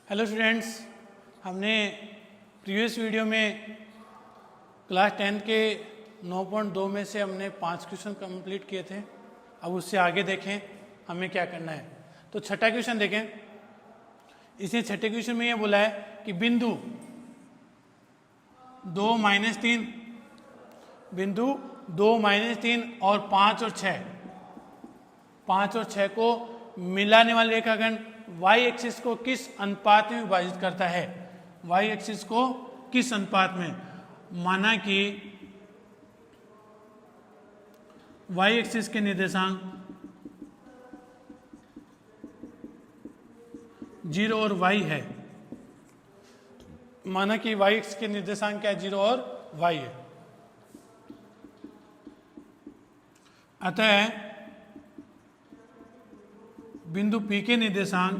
Hello students, हमने previous video में class 10 के 9.2 में से हमने 5 क्वेश्चन कंप्लीट किए थे। अब उससे आगे देखें हमें क्या करना है। तो छठा क्वेश्चन देखें। इसने छठे क्वेश्चन में ये बोला है कि बिंदु 2 - 3 बिंदु 2 - 3 और 5 और 6 को मिलाने वाले रेखाखंड y एक्सिस को किस अनुपात में विभाजित करता है। y एक्सिस को किस अनुपात में, माना कि y एक्सिस के निर्देशांक 0 और y है। माना कि y एक्सिस के निर्देशांक क्या है, 0 और y है। अतः बिंदु P के निर्देशांक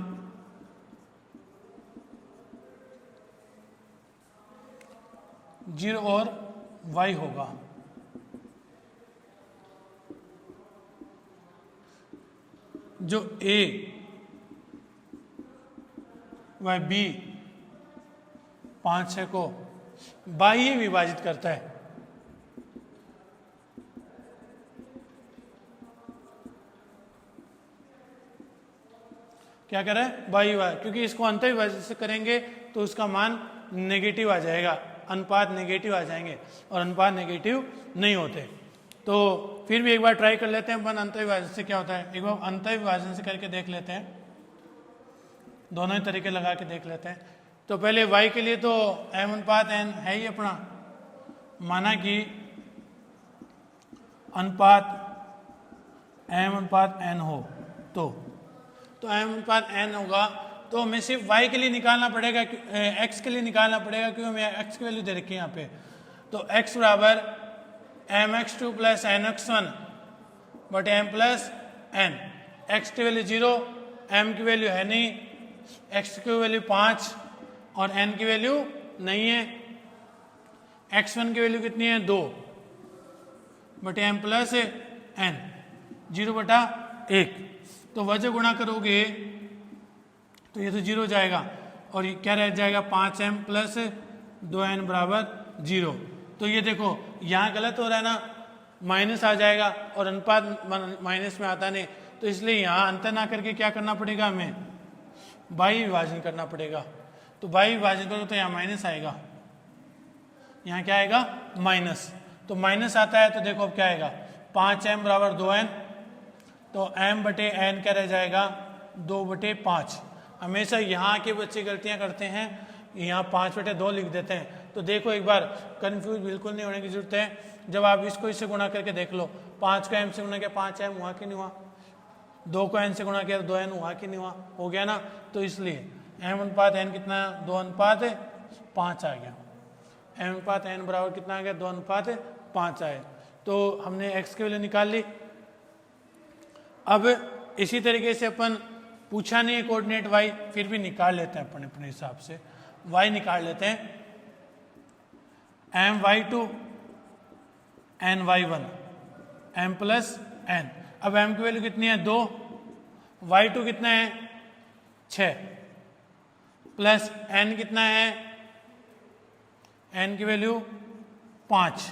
0 और y होगा। जो A व B 5-6 को बाह्य विभाजित करता है। क्या करें, बाह्य विभाजन, क्योंकि इसको अंतर विभाजित से करेंगे तो उसका मान नेगेटिव आ जाएगा, अनुपात नेगेटिव आ जाएंगे और अनुपात नेगेटिव नहीं होते। तो फिर भी एक बार ट्राई कर लेते हैं अपन अंतर विभाजन से क्या होता है। एक बार अंतर विभाजन से करके देख लेते हैं, दोनों ही तरीके लगा के देख लेते हैं। तो पहले y के लिए तो m/n है ही अपना, माना कि अनुपात m/n हो तो m/n होगा। तो हमें सिर्फ y के लिए निकालना पड़ेगा, x के लिए निकालना पड़ेगा, क्योंकि हमें x की वैल्यू दे रखी है यहाँ पे। तो x बराबर mx2 + nx1 बटे m + n। x की वैल्यू 0, m की वैल्यू है नहीं, x की वैल्यू 5 और n की वैल्यू नहीं है। x1 की वैल्यू कितनी है, 2 बटे m + n, 0/1। तो वजह गुणा करोगे तो ये तो 0 जाएगा और ये क्या रह जाएगा, 5m + 2n = 0। तो ये देखो यहाँ गलत हो रहा है ना, माइनस आ जाएगा और अनुपात माइनस में आता नहीं। तो इसलिए यहाँ अंतर ना करके क्या करना पड़ेगा, हमें बाह्य विभाजन करना पड़ेगा। तो बाह्य विभाजन करो तो यहाँ माइनस आएगा, यहाँ क्या आएगा, माइनस। तो माइनस आता है तो देखो अब क्या आएगा, 5m = 2n। तो m/n क्या रह जाएगा, 2/5। हमेशा यहाँ के बच्चे गलतियाँ करते हैं, यहाँ 5/2 लिख देते हैं। तो देखो एक बार कंफ्यूज बिल्कुल नहीं होने की जरूरत है। जब आप इसको इससे गुणा करके देख लो, 5 को m से गुणा किया 5m हुआ कि नहीं हुआ, 2 को n से गुणा किया 2n हुआ कि नहीं हुआ, हो गया ना। तो इसलिए m/n कितना है, 2/5 आ गया। m/n बराबर कितना आ गया, 2/5 आए। तो हमने x की वैल्यू निकाल ली। अब इसी तरीके से अपन पूछा नहीं है कोऑर्डिनेट y, फिर भी निकाल लेते हैं अपन अपने हिसाब से। y निकाल लेते हैं, my2 ny1 m + n। अब m की वैल्यू कितनी है, 2, y2 कितना है, 6 प्लस n कितना है, n की वैल्यू 5,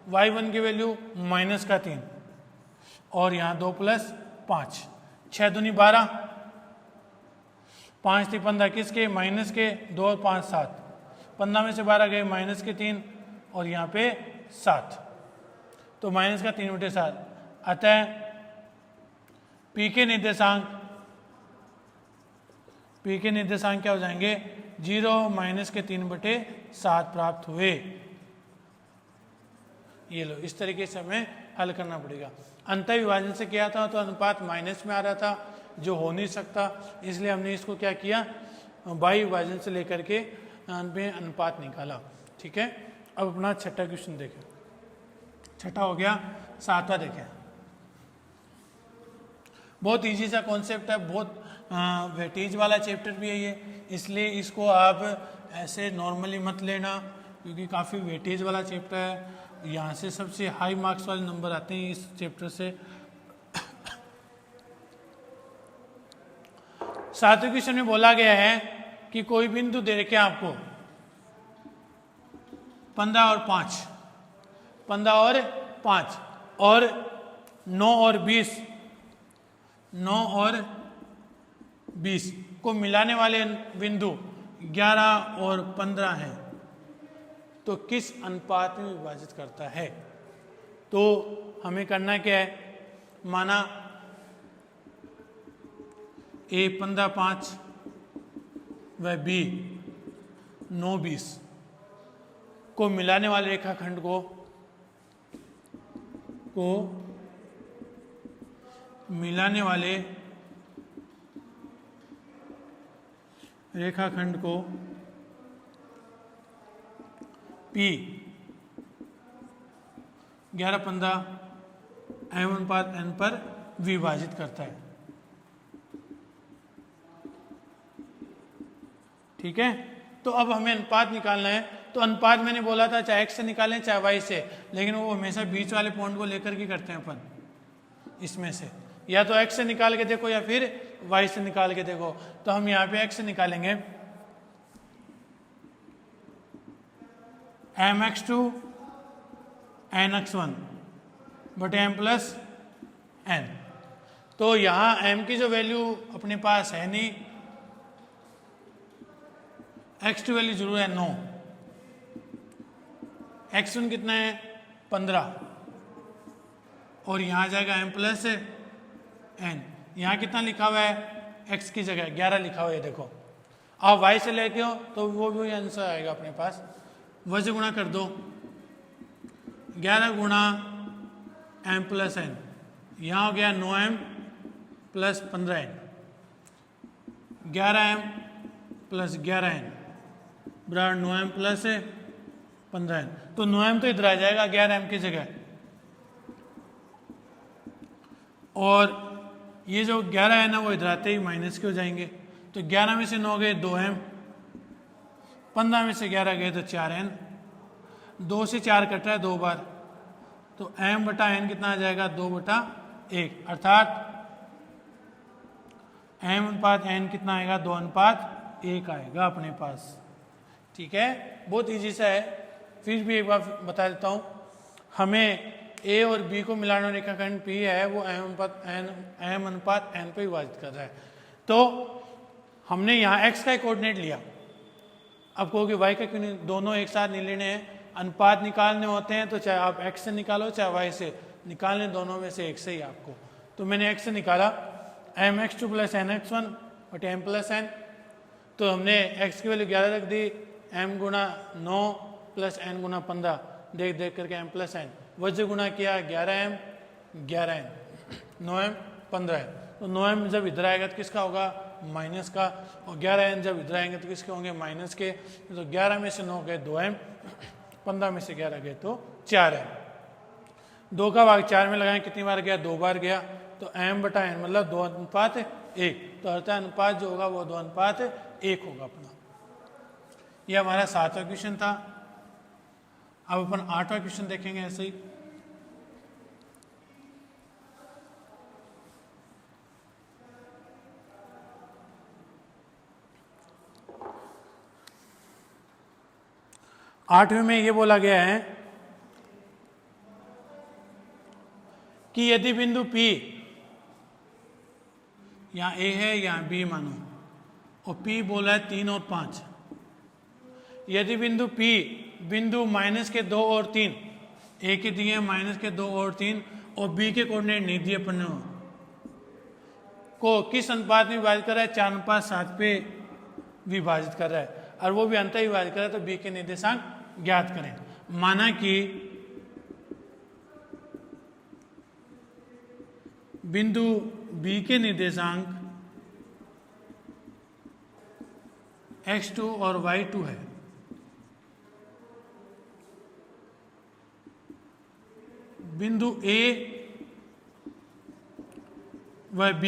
y1 की वैल्यू -3 और यहाँ 2 + 5, 6 दूनी 12, 5 × 15 किसके, माइनस के, 2 और 5 7, 15 में से 12 गए -3 और यहाँ पे 7, तो -3/7। अतः P के निर्देशांक क्या हो जाएंगे, 0 -3/7 प्राप्त हुए। ये लो, इस तरीके से हमें हल करना पड़ेगा। अंतर विभाजन से किया था तो अनुपात माइनस में आ रहा था, जो हो नहीं सकता, इसलिए हमने इसको क्या किया, बाह्य विभाजन से लेकर के अनुपात निकाला। ठीक है, अब अपना छठा क्वेश्चन देखें। छठा हो गया, सातवां देखें। बहुत इजी सा कॉन्सेप्ट है, बहुत वेटेज वाला चैप्टर भी है ये, इसलिए इसको आप ऐसे नॉर्मली मत लेना, क्योंकि काफ़ी वेटेज वाला चैप्टर है। यहाँ से सबसे हाई मार्क्स वाले नंबर आते हैं इस चैप्टर से। सातवें क्वेश्चन में बोला गया है कि कोई बिंदु दे रखे हैं आपको 15 और 5, 15 और 5 और 9 और 20, 9 और 20 को मिलाने वाले बिंदु 11 और 15 हैं, तो किस अनुपात में विभाजित करता है? तो हमें करना क्या है, माना ए 15 5 व बी 9 20 को मिलाने वाले रेखाखंड को मिलाने वाले रेखाखंड को P 11 15 m अनुपात n पर विभाजित करता है। ठीक है, तो अब हमें अनुपात निकालना है। तो अनुपात मैंने बोला था चाहे x से निकालें चाहे y से, लेकिन वो हमेशा बीच वाले पॉइंट को लेकर के करते हैं अपन। इसमें से या तो x से निकाल के देखो या फिर y से निकाल के देखो। तो हम यहाँ पे x से निकालेंगे, mx2 nx1 बटे m प्लस n। तो यहाँ m की जो वैल्यू अपने पास है नहीं, x2 वैल्यू जरूर है 9, x1 कितना है 15 और यहाँ आ जाएगा m प्लस n। यहाँ कितना लिखा हुआ है, x की जगह 11 लिखा हुआ है, देखो। आप y से लेके हो तो वो भी आंसर आएगा अपने पास, वजह गुणा कर दो, 11 गुणा m प्लस n, यहाँ हो गया 9m plus 15n, 11m plus 11n बराबर 9m प्लस 15n। तो 9m तो इधर आ जाएगा 11m की जगह, और ये जो 11 है ना वो इधर आते ही माइनस के हो जाएंगे। तो 11 में से 9 गए 2m, 15 में से 11 गए तो 4n, 2 से 4 कट रहा है 2 बार, तो m बटा n कितना आ जाएगा 2 बटा 1, अर्थात m अनुपात n कितना आएगा 2 अनुपात 1 आएगा अपने पास। ठीक है, बहुत इजी सा है। फिर भी एक बार बता देता हूँ, हमें a और b को मिलाना रेखाखंड P है, वो m अनुपात n पे विभाजित कर रहा है। तो हमने यहाँ x का कोऑर्डिनेट लिया, अब कहोगे y का क्यों नहीं, दोनों एक साथ नहीं लेने हैं, अनुपात निकालने होते हैं तो चाहे आप x से निकालो चाहे y से निकालने, दोनों में से एक से ही आपको। तो मैंने x से निकाला mx2 प्लस nx1 बटे m प्लस n, तो हमने x की वैल्यू 11 रख दी, m गुणा 9 प्लस n गुणा 15 देख देख करके m प्लस n, वजह गुणा किया 11m 11n, 9m 15n। तो 9m जब इधर आएगा तो किसका होगा, माइनस का, और 11n जब इधर आएंगे तो किसके होंगे, माइनस के। तो 11 में से 9 गए 2m, 15 में से 11 गए तो 4m। 2 का भाग 4 में लगाएं, कितनी बार गया, 2 बार गया, तो m बटा n मतलब 2 अनुपात 1। तो अर्थात अनुपात जो होगा वो 2 अनुपात 1 होगा अपना। यह हमारा 7वां क्वेश्चन था। अब अपन 8वां क्वेश्चन देखेंगे ऐसे ही। आठवें में ये बोला गया है कि यदि बिंदु P यहाँ A है यहाँ B मानो, और P बोला है 3 और 5, यदि बिंदु P बिंदु माइनस के 2 और 3, A के दिए माइनस के 2 और 3 और B के कोऑर्डिनेट नहीं दिए अपन को किस अनुपात में विभाजित कर रहा है, 4 अनुपात 7 पे विभाजित कर रहा है, और वो भी अंतर विभाजित कर रहा है, तो B के निर्देशांक ज्ञात करें। माना कि बिंदु B के निर्देशांक x2 और y2 है, बिंदु A व B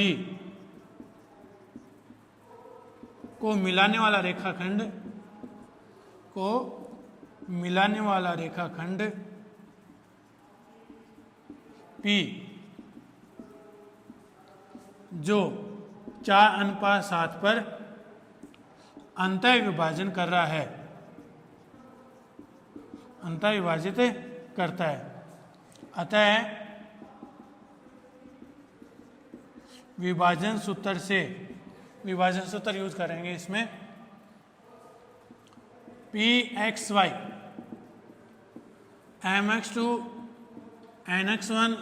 को मिलाने वाला रेखाखंड P जो 4 अनुपात 7 पर अंतः विभाजन कर रहा है, अंतः विभाजित करता है। अतः विभाजन सूत्र से, विभाजन सूत्र यूज करेंगे इसमें, P X Y M X two N X one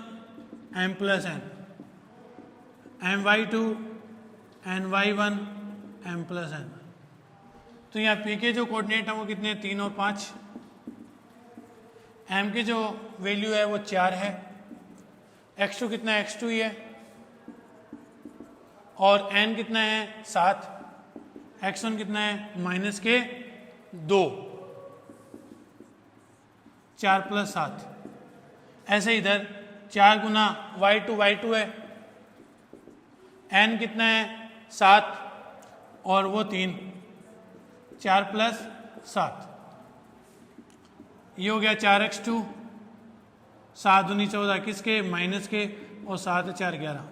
M plus N, M Y two N Y one M plus N. तो यहाँ पी के जो कोऑर्डिनेट है वो कितने, 3 और 5। एम के जो वैल्यू है वो 4 है। एक्स टू कितना है, x2 ही है। और n कितना है, 7। x1 कितना है, -2, 4 + 7। ऐसे इधर 4 गुना y2 है, n कितना है, 7 और वो 3, 4 + 7, ये हो गया 4x2, 7 दूनी 14 किसके, माइनस के, और 7 4 11,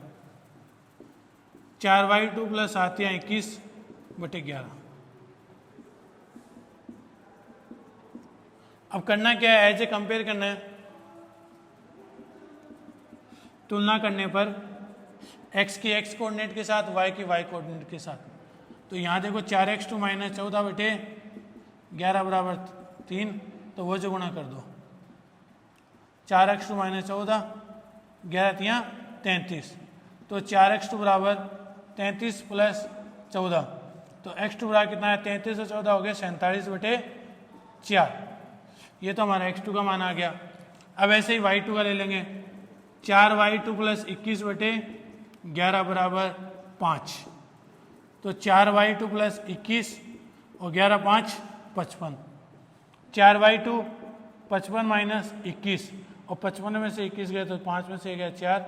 4y2 + 7 या 21/11। अब करना क्या है, एज ए कंपेयर करना है। तुलना करने पर x की x कोऑर्डिनेट के साथ, y की y कोऑर्डिनेट के साथ। तो यहाँ देखो 4x2 - 14/11 = 3, तो वो जो गुणा कर दो, 4x2 - 14, 11 × 33, तो 4x2 = 33 + 14, तो x2 बराबर कितना है, 33 और 14 हो गए 47/4। ये तो हमारा x2 का मान आ गया। अब ऐसे ही y2 का ले लेंगे, 4y2 + 21/11 = 5, तो 4y2 + 21 और 11 × 5 = 55, 4y2 55 - 21, और 55 में से 21 गए तो 5 में से गया 4,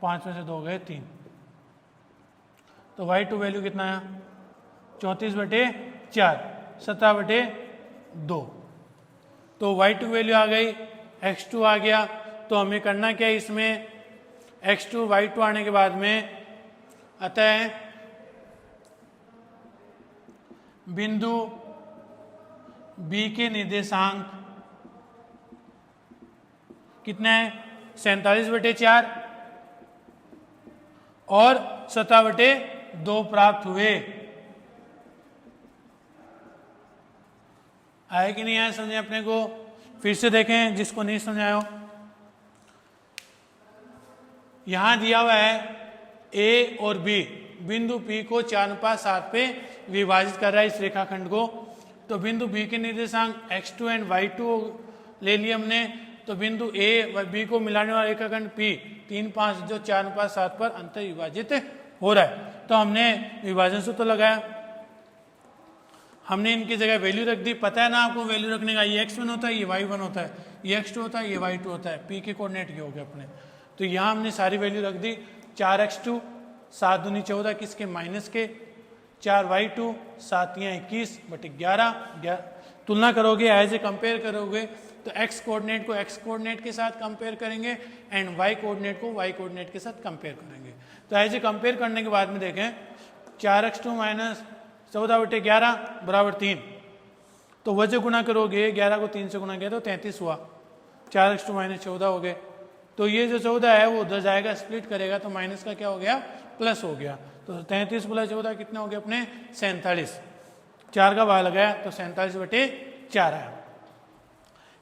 5 में से 2 गए 3, तो y2 वैल्यू कितना है, 34/4, 17/2। तो y2 वैल्यू आ गई, x2 आ गया। तो हमें करना क्या है इसमें, x2 y2 आने के बाद में, अतः बिंदु B के निर्देशांक कितना है, 47/4 और 17/2 प्राप्त हुए। आए कि नहीं आए समझे अपने को, फिर से देखें जिसको नहीं समझाया हो। यहां दिया हुआ है A और B, बिंदु P को 4:7 पे विभाजित कर रहा है इस रेखाखंड को। तो बिंदु B के निर्देशांक x2 एंड y2 ले लिए हमने। तो बिंदु A व B को मिलाने वाला रेखाखंड P 3, 5 जो 4:7 पर अंतर विभाजित हो रहा है। तो हमने विभाजन सूत्र लगाया, हमने इनकी जगह वैल्यू रख दी। पता है ना आपको वैल्यू रखने का, ये x1 होता है, ये y1 होता है, ये x2 होता है, ये y2 होता है। P के कोऑर्डिनेट ये हो गए अपने। तो यहाँ हमने सारी वैल्यू रख दी, 4x2 7 दूनी 14 किसके, माइनस के, 4y2 7 या 21/11। तुलना करोगे, एज ए कंपेयर करोगे, तो x कोऑर्डिनेट को x कोऑर्डिनेट के साथ कंपेयर करेंगे एंड y कोऑर्डिनेट को y कोऑर्डिनेट के साथ कंपेयर करेंगे। तो एज ए कंपेयर करने के बाद में देखें, 4x2 - 14/11 = 3, तो वजह गुणा करोगे, 11 को 3 से गुणा किया तो 33 हुआ, 4x2 - 14 हो गए। तो ये जो 14 है वो उधर जाएगा, स्प्लिट करेगा तो माइनस का क्या हो गया, प्लस हो गया। तो 33 + 14 कितने हो गए अपने, 47। 4 का भाग लगाया तो 47/4 आया।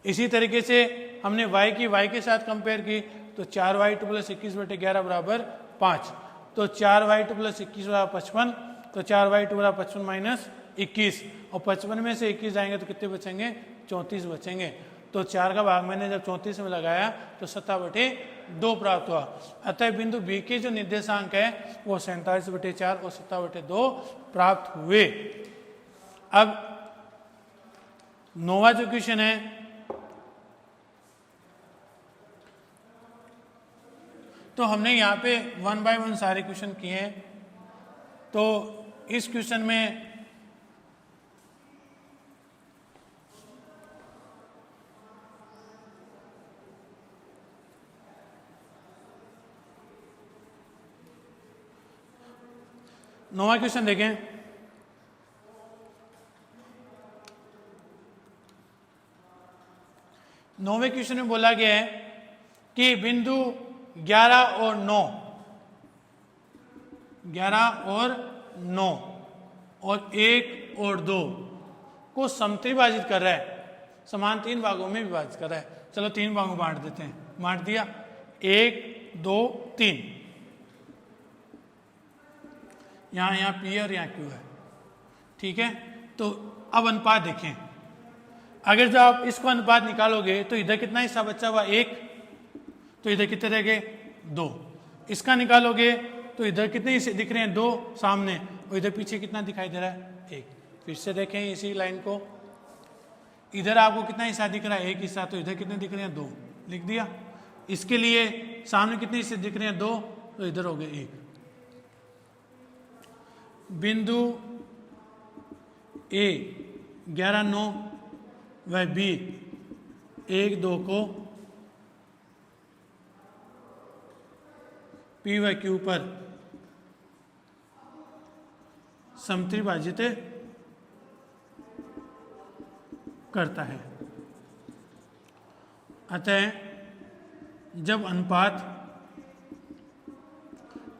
इसी तरीके से हमने y की y के साथ कंपेयर की, तो 4y2 + 21/11 = 5, तो 4y2 + 21 = 55, तो 4y2 = 55 - 21, और 55 में से 21 जाएंगे तो कितने बचेंगे, 34 बचेंगे। तो 4 का भाग मैंने जब 34 में लगाया तो 17/2 प्राप्त हुआ। अतः बिंदु B के जो निर्देशांक है वो 47/4 और 17/2 प्राप्त हुए। अब नौवां जो क्वेश्चन है, तो हमने यहाँ पे 1 बाय 1 सारे क्वेश्चन किए हैं। तो इस क्वेश्चन में नौवां क्वेश्चन देखें, 9वें क्वेश्चन में बोला गया है कि बिंदु 11 और 9 और 1 और 2 को समत्रिभाजित कर रहा है, समान 3 भागों में विभाजित कर रहा है। चलो 3 भागों में बांट देते हैं। बांट दिया, 1 2 3, यहाँ P और यहाँ Q है, ठीक है। तो अब अनुपात देखें, अगर जब आप इसको अनुपात निकालोगे तो इधर कितना हिस्सा बचा हुआ 1, तो इधर कितने रह गए 2। इसका निकालोगे तो इधर कितने हिस्से दिख रहे हैं 2 सामने, और इधर पीछे कितना दिखाई दे रहा है 1। फिर से देखें इसी लाइन को, इधर आपको कितना हिस्सा दिख रहा है 1 हिस्सा, तो इधर कितने दिख रहे हैं 2, लिख दिया। इसके लिए सामने कितने हिस्से दिख रहे हैं 2, तो इधर हो गए 1। बिंदु A 11 9 व B 1 2 को P व Q पर समत्रिभाजित करता है। अतः जब अनुपात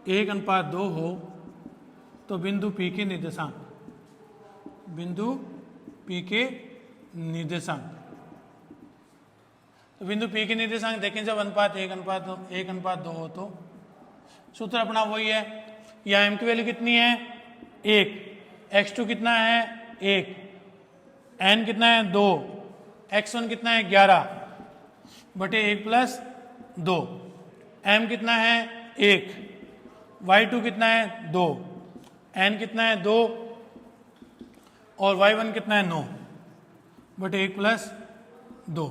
1:2 हो तो बिंदु P के निर्देशांक, बिंदु P के निर्देशांक, तो बिंदु P के निर्देशांक देखें, जब अनुपात 1:2 हो तो सूत्र अपना वही है। यहाँ m की वैल्यू कितनी है 1, x2 कितना है 1, n कितना है 2, x1 कितना है 11 बटे 1 प्लस 2, m कितना है 1, y2 कितना है 2, n कितना है 2 और y1 कितना है 9 बटे 1 प्लस 2।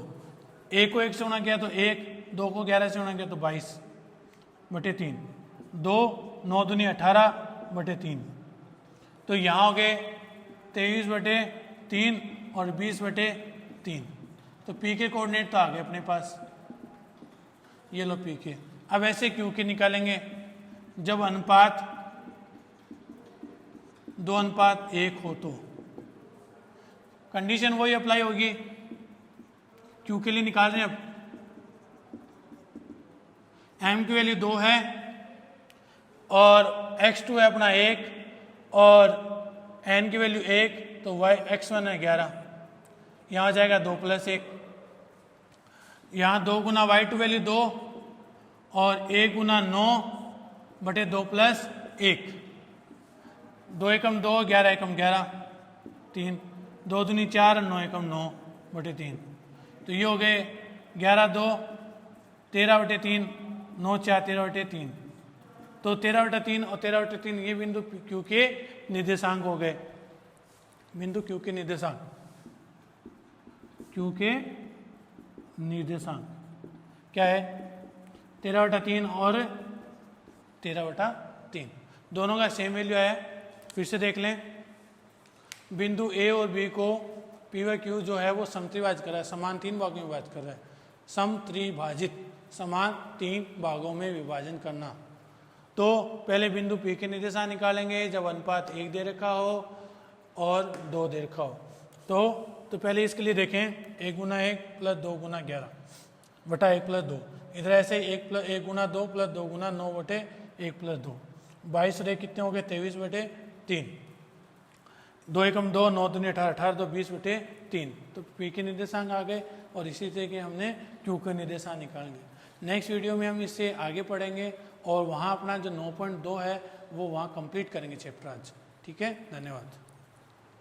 1 को 1 से गुणा किया तो 1, 2 को 11 से गुणा किया तो 22 बटे 3, 2 9 दूनी 18 बटे 3। तो यहाँ हो गए 23 बटे 3 और 20 बटे 3। तो P के कोऑर्डिनेट तो आ गए अपने पास, ये लो P के। अब ऐसे Q के निकालेंगे, जब अनुपात 2:1 हो तो कंडीशन वही अप्लाई होगी। Q के लिए निकाल रहे हैं अब, m की वैल्यू 2 है और x2 है अपना 1 और n की वैल्यू 1, तो x1 है 11, यहाँ आ जाएगा 2 प्लस 1, यहाँ 2 गुना y2 वैल्यू 2 और 1 गुना 9 बटे 2 प्लस 1, 2 एकम 2, 11 एकम 11, 3, 2 दूनी 4, 9 एकम 9 बटे 3। तो ये हो गए 11 2 13 बटे 3, 9 4 13 बटे 3। तो 13 बटे 3 और 13 बटे 3 ये बिंदु Q के निर्देशांक हो गए। बिंदु Q के निर्देशांक, Q के निर्देशांक क्या है 13 बटा 3 और 13 बटा 3, दोनों का सेम वैल्यू है। फिर से देख लें, बिंदु A और B को P व Q जो है वो समत्रिभाजित कर रहा है, समान 3 भागों में विभाजित कर रहा है। समत्रिभाजित, समान 3 भागों में विभाजन करना। तो पहले बिंदु P के निर्देशांक निकालेंगे जब अनुपात 1 दे रखा हो और 2 दे रखा हो। तो पहले इसके लिए देखें 1 गुना 1 प्लस 2 गुना 11 बटा 1 प्लस 2, इधर ऐसे 1 गुना 2 प्लस 2 गुना 9 बटे 1 प्लस 2, 22 रे कितने हो गए 23 बटे 3, 2 एकम 2, 9 दूनी 18, 18 2 20 बटे 3। तो P के निर्देशांक आ गए और इसी तरीके हमने Q के निर्देशांक निकालेंगे। नेक्स्ट वीडियो में हम इससे आगे पढ़ेंगे और वहाँ अपना जो 9.2 है वो वहाँ कंप्लीट करेंगे चैप्टर आज। ठीक है, धन्यवाद।